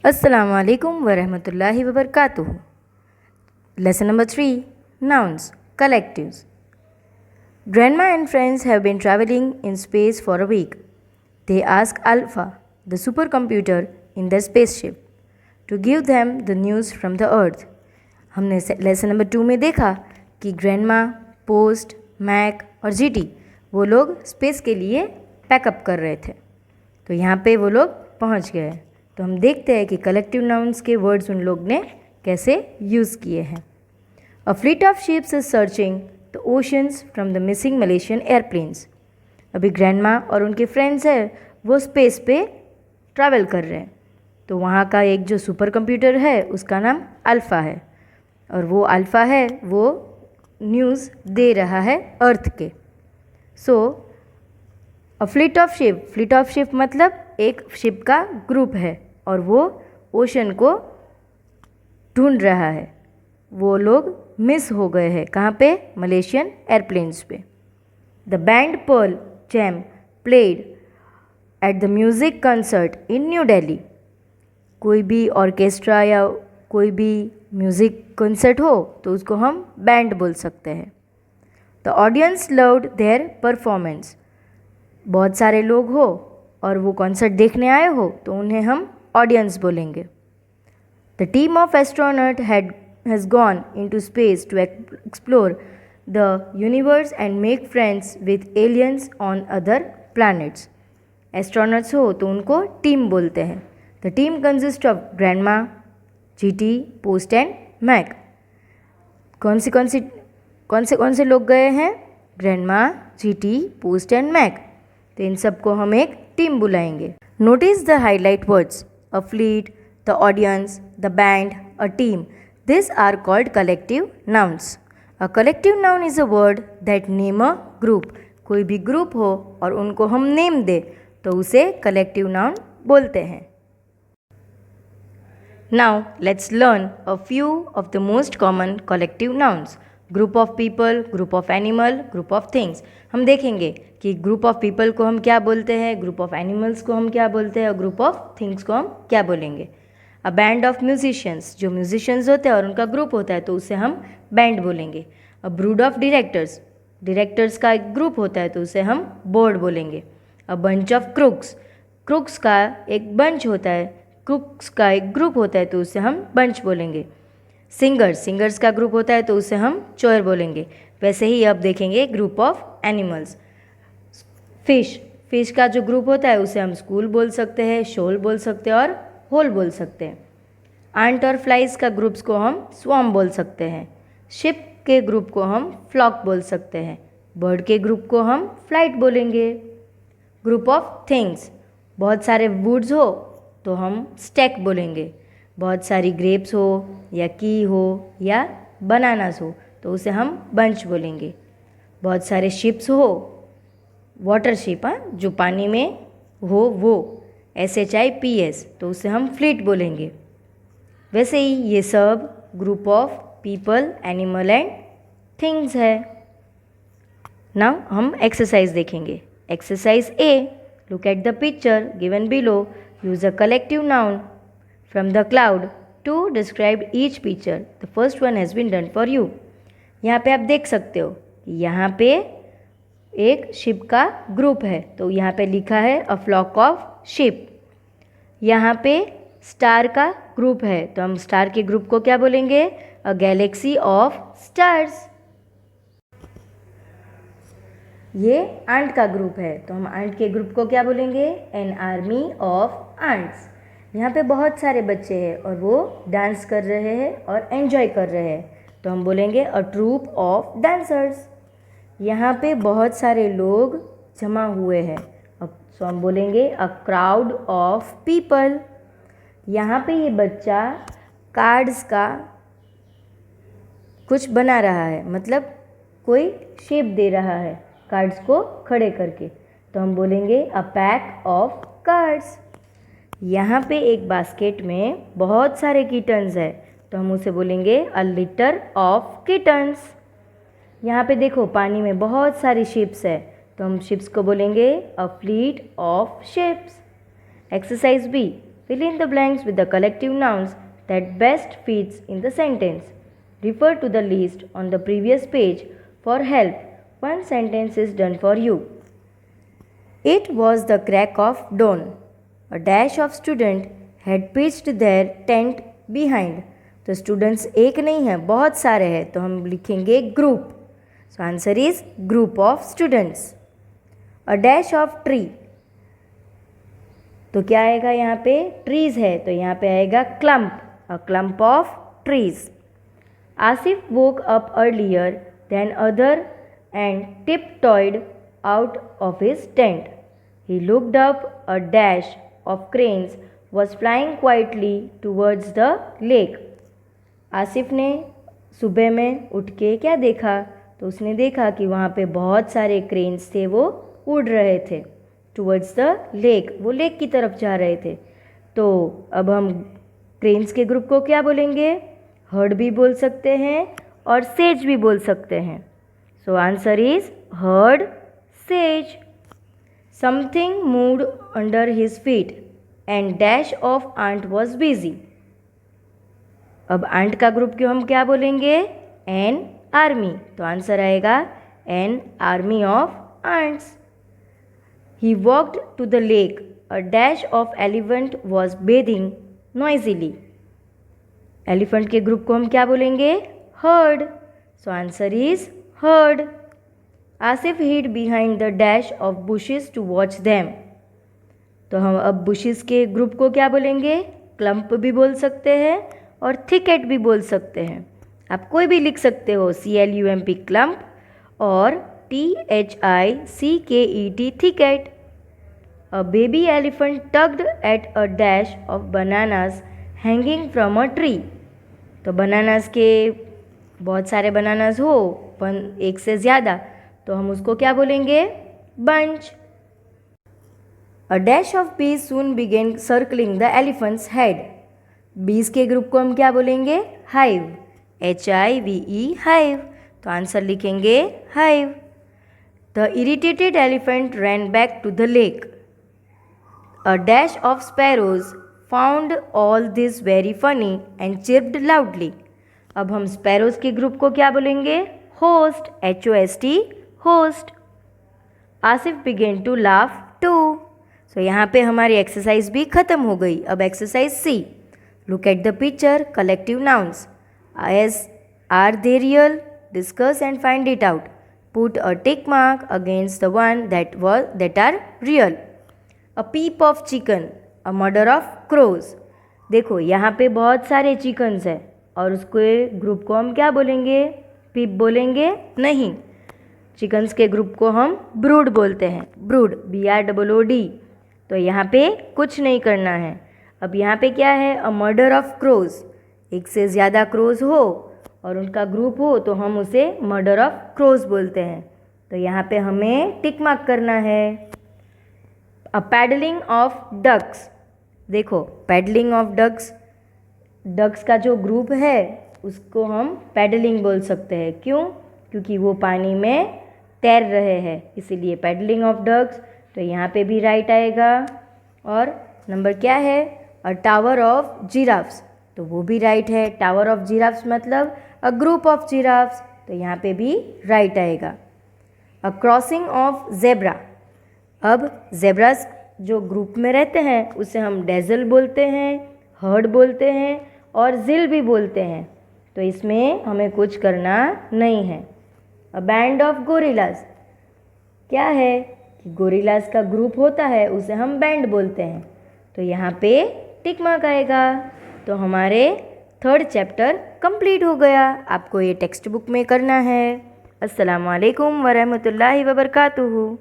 Assalamu alaikum wa rahmatullahi wa barakatuh. Lesson number 3, Nouns, Collectives. Grandma and friends have been traveling in space for a week. They ask Alpha, the supercomputer in their spaceship, to give them the news from the earth. हमने lesson number 2 में देखा कि grandma, post, Mac और GT वो लोग space के लिए pack up कर रहे थे, तो यहाँ पे वो लोग पहुँच गए। तो हम देखते हैं कि कलेक्टिव नाउन्स के वर्ड्स उन लोग ने कैसे यूज़ किए हैं। A fleet of ships is searching the oceans from the missing Malaysian airplanes. अभी ग्रैंडमा और उनके फ्रेंड्स हैं वो स्पेस पे ट्रैवल कर रहे हैं, तो वहाँ का एक जो सुपर कंप्यूटर है उसका नाम अल्फ़ा है, और वो अल्फ़ा है वो न्यूज़ दे रहा है अर्थ के। सो अ फ्लीट ऑफ शिप मतलब एक शिप का ग्रुप है और वो ओशन को ढूंढ रहा है। वो लोग मिस हो गए हैं कहाँ पे? मलेशियन एयरप्लेन्स पे। The band Pearl Jam played at the music concert in New Delhi. कोई भी ऑर्केस्ट्रा या कोई भी म्यूज़िक कंसर्ट हो तो उसको हम बैंड बोल सकते हैं। The audience loved their performance. बहुत सारे लोग हो और वो कॉन्सर्ट देखने आए हो तो उन्हें हम ऑडियंस बोलेंगे। The team of astronaut has gone into space to explore the universe and make friends with aliens on other planets. Astronauts हो तो उनको टीम बोलते हैं। The team consist of grandma, GT, post and Mac. कौन से लोग गए हैं? Grandma, GT, post and Mac. तो इन सबको हम एक टीम बुलाएंगे। Notice the highlight words a fleet, the audience, the band, a team. This are called collective nouns. A collective noun is a word that name a group. कोई भी group हो और उनको हम नेम दे तो उसे कलेक्टिव नाउन बोलते हैं। Now let's learn a few of the most common collective nouns. Group of people, group of animal, group of things. हम देखेंगे कि ग्रुप ऑफ पीपल को हम क्या बोलते हैं, ग्रुप ऑफ एनिमल्स को हम क्या बोलते हैं और ग्रुप ऑफ थिंग्स को हम क्या बोलेंगे। अ बैंड ऑफ म्यूजिशियंस, जो म्यूजिशियंस होते हैं और उनका ग्रुप होता है तो उसे हम बैंड बोलेंगे। अ ब्रूड ऑफ डायरेक्टर्स, डायरेक्टर्स का एक ग्रुप होता है तो उसे हम बोर्ड बोलेंगे। A bunch of crooks, crooks का एक बंच होता है, क्रुक्स का एक ग्रुप होता है तो उसे हम बंच बोलेंगे। सिंगर्स का ग्रुप होता है तो उसे हम चोर बोलेंगे। वैसे ही अब देखेंगे ग्रुप ऑफ एनिमल्स। फिश का जो ग्रुप होता है उसे हम स्कूल बोल सकते हैं, शोल बोल सकते हैं और होल बोल सकते हैं। आंट और फ्लाइज का ग्रुप्स को हम स्वॉर्म बोल सकते हैं। शिप के ग्रुप को हम फ्लॉक बोल सकते हैं। बर्ड के ग्रुप को हम फ्लाइट बोलेंगे। ग्रुप ऑफ थिंग्स, बहुत सारे वुड्स हो तो हम स्टैक बोलेंगे। बहुत सारी ग्रेप्स हो या की हो या बनानास हो तो उसे हम बंच बोलेंगे। बहुत सारे शिप्स हो, वाटर शिप, जो पानी में हो वो SHIPS, तो उसे हम फ्लीट बोलेंगे। वैसे ही ये सब group of people, animal and things है। नाउ हम एक्सरसाइज देखेंगे। Exercise A, look at the picture given below, use a collective noun from the cloud to describe each picture. The first one has been done for you. यहाँ पे आप देख सकते हो कि यहाँ पे एक शिप का ग्रुप है तो यहाँ पे लिखा है अ फ्लॉक ऑफ शिप। यहाँ पे स्टार का ग्रुप है तो हम स्टार के ग्रुप को क्या बोलेंगे? A galaxy of stars. ये आंट का ग्रुप है तो हम आंट के ग्रुप को क्या बोलेंगे? An army of ants. यहाँ पे बहुत सारे बच्चे हैं और वो डांस कर रहे हैं और एंजॉय कर रहे हैं तो हम बोलेंगे अ ट्रूप ऑफ डांसर्स। यहाँ पे बहुत सारे लोग जमा हुए हैं तो हम बोलेंगे अ क्राउड ऑफ पीपल। यहाँ पे ये बच्चा कार्ड्स का कुछ बना रहा है, मतलब कोई शेप दे रहा है कार्ड्स को खड़े करके, तो हम बोलेंगे अ पैक ऑफ कार्ड्स। यहाँ पे एक बास्केट में बहुत सारे किटन्स है तो हम उसे बोलेंगे अ लिटर ऑफ किटन्स। यहाँ पे देखो पानी में बहुत सारी शिप्स है तो हम शिप्स को बोलेंगे a fleet of ships. Exercise B, Fill in the blanks with the collective nouns that best fits in the sentence. Refer to the list on the previous page for help. One sentence is done for you. It was the crack of dawn. A dash of students had pitched their tent behind. तो students एक नहीं है, बहुत सारे हैं, तो हम लिखेंगे group. So answer is group of students. A dash of tree. तो क्या आएगा यहाँ पे? ट्रीज है, तो यहाँ पे आएगा clump. A clump of trees. Asif woke up earlier than other and tiptoed out of his tent. He looked up. A dash of cranes was flying quietly towards the lake. Asif ने सुबह में उठ के क्या देखा? तो उसने देखा कि वहाँ पे बहुत सारे क्रेन्स थे, वो उड़ रहे थे टुवर्ड्स द लेक. वो लेक की तरफ जा रहे थे. तो अब हम क्रेन्स के ग्रुप को क्या बोलेंगे? हर्ड भी बोल सकते हैं और सेज भी बोल सकते हैं. So answer is herd, says. Something moved under his feet and dash of ant was busy. अब आंट का ग्रुप को हम क्या बोलेंगे? An army. तो आंसर आएगा an army of ants. He walked to the lake. A dash of elephant was bathing noisily. Elephant के group को हम क्या बोलेंगे? Herd. So answer is herd. Asif hid behind the dash of bushes to watch them. तो हम अब bushes के group को क्या बोलेंगे? क्लम्प भी बोल सकते हैं और थिकेट भी बोल सकते हैं. आप कोई भी लिख सकते हो, CLUMP क्लम्प और THICKET thicket. A baby elephant tugged at a dash of bananas hanging from a tree. तो बनानास के बहुत सारे बनानास हो, एक से ज़्यादा, तो हम उसको क्या बोलेंगे? Bunch. A dash of bees soon began circling the elephant's head. Bees के ग्रुप को हम क्या बोलेंगे? हाइव. HIVE hive. तो आंसर लिखेंगे hive. The irritated elephant ran back to the lake. A dash of sparrows found all this very funny and chirped loudly. अब हम sparrows के ग्रुप को क्या बोलेंगे? Host. HOST host. Asif began to laugh too. So यहाँ पे हमारी exercise भी ख़त्म हो गई. अब exercise C. Look at the picture. Collective nouns. As are they real? Discuss and find it out. Put a tick mark against the one that are real. A peep of chicken. A murder of crows. देखो यहाँ पे बहुत सारे chickens हैं और उसके group को हम क्या बोलेंगे? पीप बोलेंगे? नहीं. चिकन्स के ग्रुप को हम ब्रूड बोलते हैं. ब्रूड. BROOD. तो यहाँ पे कुछ नहीं करना है. अब यहाँ पे क्या है? A murder of crows. एक से ज़्यादा क्रोज हो और उनका ग्रुप हो तो हम उसे मर्डर ऑफ क्रोज बोलते हैं. तो यहाँ पे हमें टिक मार्क करना है. अ पैडलिंग ऑफ डक्स. देखो पैडलिंग ऑफ डक्स, डक्स का जो ग्रुप है उसको हम पैडलिंग बोल सकते हैं. क्यों? क्योंकि वो पानी में तैर रहे हैं, इसीलिए पैडलिंग ऑफ डक्स. तो यहाँ पे भी राइट आएगा. और नंबर क्या है? अ टावर ऑफ जिराफ्स. तो वो भी राइट है. टावर ऑफ जिराफ्स मतलब अ ग्रुप ऑफ जिराफ्स. तो यहाँ पे भी राइट आएगा. अ क्रॉसिंग ऑफ जेब्रा. अब जेब्रास जो ग्रुप में रहते हैं उसे हम डेजल बोलते हैं, हर्ड बोलते हैं और जिल भी बोलते हैं. तो इसमें हमें कुछ करना नहीं है. A band of gorillas. क्या है कि गोरिल्लास का ग्रुप होता है उसे हम बैंड बोलते हैं. तो यहाँ पे टिक मार्क आएगा. तो हमारे 3rd चैप्टर कंप्लीट हो गया. आपको ये टेक्स्ट बुक में करना है. अस्सलामु अलैकुम वरहमतुल्लाहि वबरकातुहू.